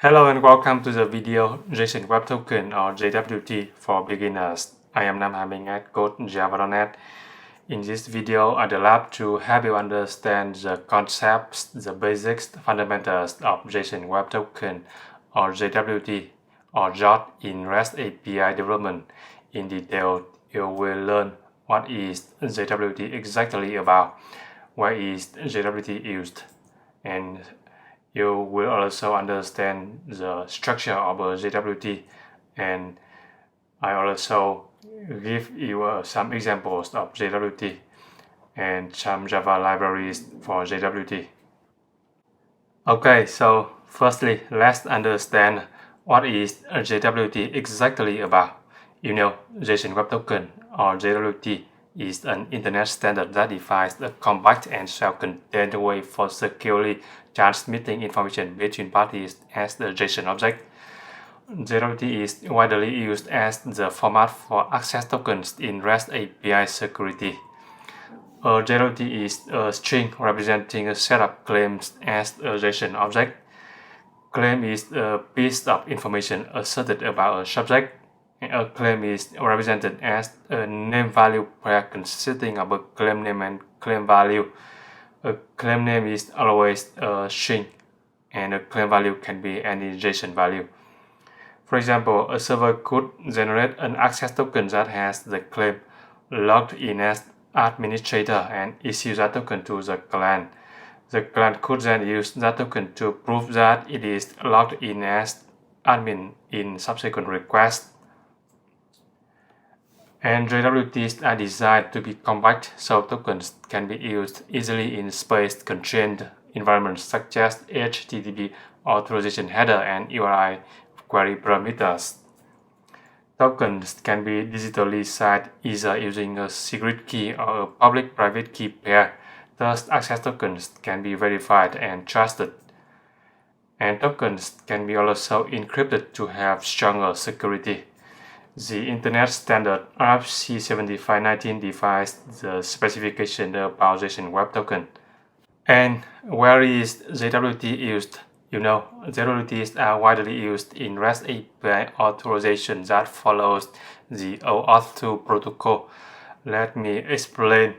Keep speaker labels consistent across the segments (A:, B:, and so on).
A: Hello and welcome to the video JSON Web Token or JWT for beginners. I am Nam Hà at Java.net. In this video, I'd love to help you understand the concepts, the basics, fundamentals of JSON Web Token or JWT or JWT in REST API development. In detail, you will learn what is JWT exactly about, where is JWT used, and you will also understand the structure of a JWT, and I also give you some examples of JWT and some Java libraries for JWT. Okay, so firstly, let's understand what is a JWT exactly about. You know, JSON Web Token or JWT is an internet standard that defines a compact and self-contained way for securely transmitting information between parties as the JSON object. JWT is widely used as the format for access tokens in REST API security. A JWT is a string representing a set of claims as a JSON object. Claim is a piece of information asserted about a subject. A claim is represented as a name value pair consisting of a claim name and claim value. A claim name is always a string, and a claim value can be any JSON value. For example, a server could generate an access token that has the claim logged in as administrator and issue that token to the client. The client could then use that token to prove that it is logged in as admin in subsequent requests. And JWTs are designed to be compact so tokens can be used easily in space-constrained environments such as HTTP authorization header and URI query parameters. Tokens can be digitally signed either using a secret key or a public-private key pair. Thus, access tokens can be verified and trusted. And tokens can be also encrypted to have stronger security. The Internet Standard RFC 7519 defines the specification about JSON Web Token. And where is JWT used? You know, JWTs are widely used in REST API authorization that follows the OAuth2 protocol. Let me explain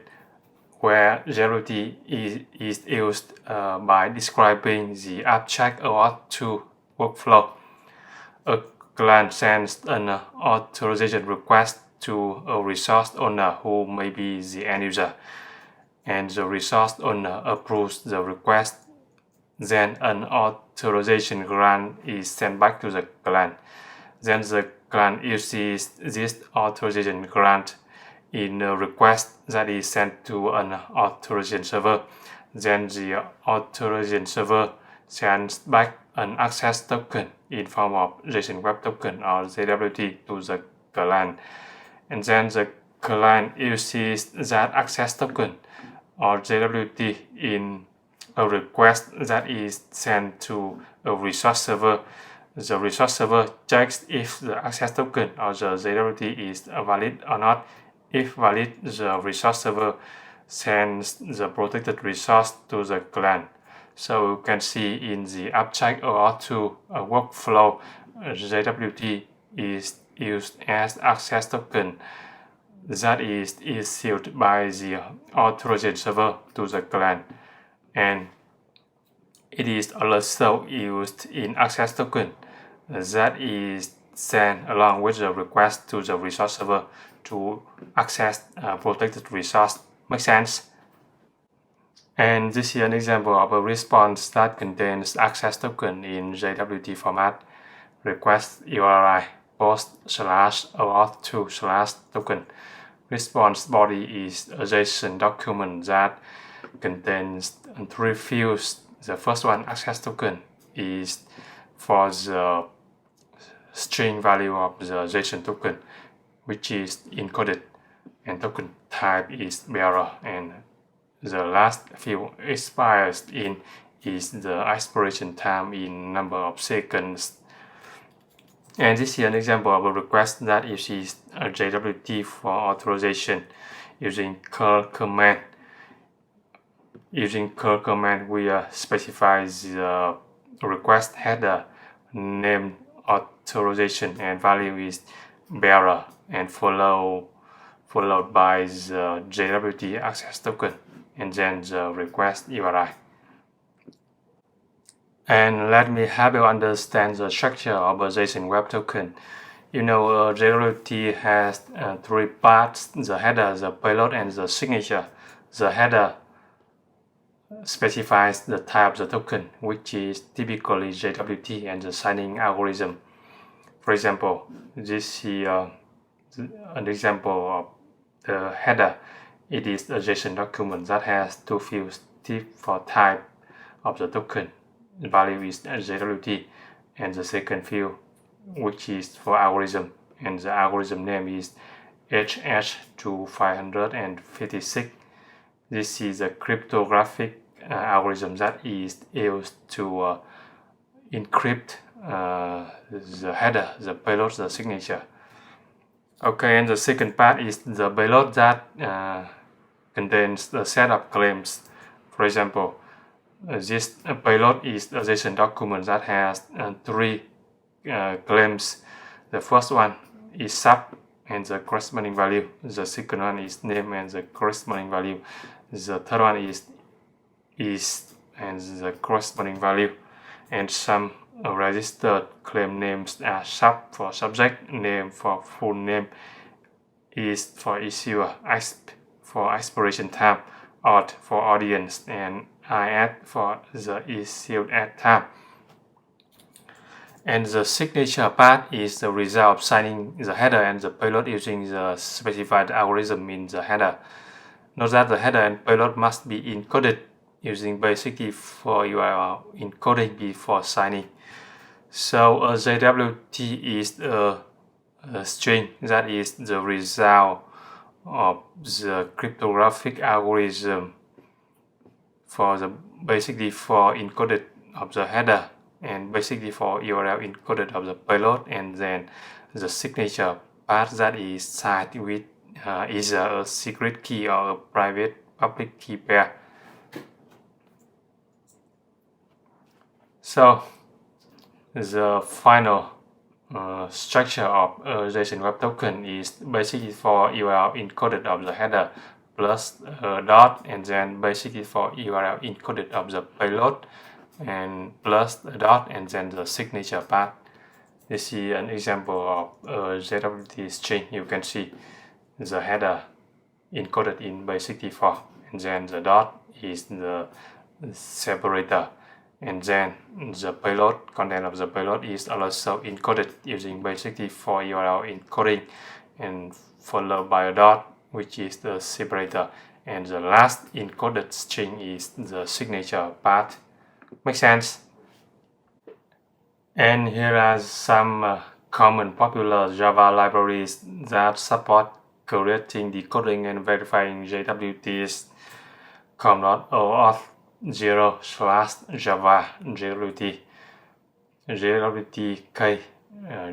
A: where JWT is used by describing the abstract OAuth2 workflow. A client sends an authorization request to a resource owner who may be the end user, and the resource owner approves the request. Then an authorization grant is sent back to the client. Then the client uses this authorization grant in a request that is sent to an authorization server. Then the authorization server sends back an access token in form of JSON Web Token or JWT to the client, and then the client uses that access token or JWT in a request that is sent to a resource server. The resource server checks if the access token or the JWT is valid or not. If valid, the resource server sends the protected resource to the client. So you can see in the abstract OAuth2 workflow, JWT is used as access token that is issued by the authorization server to the client, and it is also used in access token that is sent along with the request to the resource server to access protected resource. Make sense? And this is an example of a response that contains access token in JWT format. Request URI post /OAuth2 /token. Response body is a JSON document that contains three fields. The first one, access token, is for the string value of the JSON token, which is encoded, and token type is bearer, and the last field expires in is the expiration time in number of seconds. And this is an example of a request that uses a JWT for authorization using curl command. Using curl command, we specify the request header name authorization and value is bearer, and followed by the JWT access token, and then the request URI. And let me help you understand the structure of a JSON Web Token. You know, JWT has three parts: the header, the payload, and the signature. The header specifies the type of the token, which is typically JWT, and the signing algorithm. For example, this is an example of the header. It is a JSON document that has two fields: tip for type of the token, the value is JWT, and the second field, which is for algorithm, and the algorithm name is HH2556. This is a cryptographic algorithm that is used to encrypt the header, the payload, the signature. Okay, and the second part is the payload that contains a set of claims. For example, this payload is a JSON document that has three claims. The first one is sub and the corresponding value. The second one is name and the corresponding value. The third one is and the corresponding value. And some registered claim names are sub for subject, name for full name, is for issuer, exp for expiration time, auth for audience, and IAT for the issued at time. And the signature part is the result of signing the header and the payload using the specified algorithm in the header. Note that the header and payload must be encoded using basically for URL encoding before signing. So a JWT is a string that is the result of the cryptographic algorithm for the basically for encoded of the header, and basically for URL encoded of the payload, and then the signature part that is signed with either a secret key or a private public key pair. So the final structure of a JSON Web Token is basically for URL encoded of the header plus a dot, and then basically for URL encoded of the payload, and plus a dot, and then the signature part. This is an example of a JWT string. You can see the header encoded in base64, and then the dot is the separator, and then the payload, content of the payload is also encoded using base64 URL encoding, and followed by a dot, which is the separator, and the last encoded string is the signature part. Make sense? And here are some common popular Java libraries that support creating, decoding, and verifying JWTs. com.auth 0/java JWT, JWTK,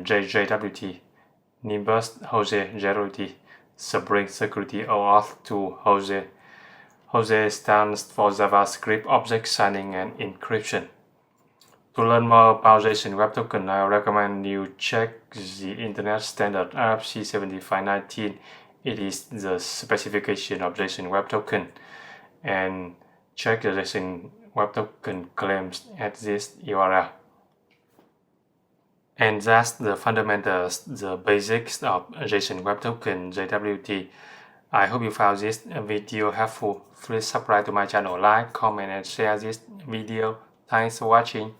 A: JWT, Nimbus Jose JWT, Spring Security OAuth 2 Jose. Jose stands for JavaScript Object Signing and Encryption. To learn more about JSON Web Token, I recommend you check the Internet Standard RFC 7519. It is the specification of JSON Web Token, and check the JSON Web Token claims at this URL. And that's the fundamentals, the basics of JSON Web Token, JWT. I hope you found this video helpful. Please subscribe to my channel, like, comment, and share this video. Thanks for watching.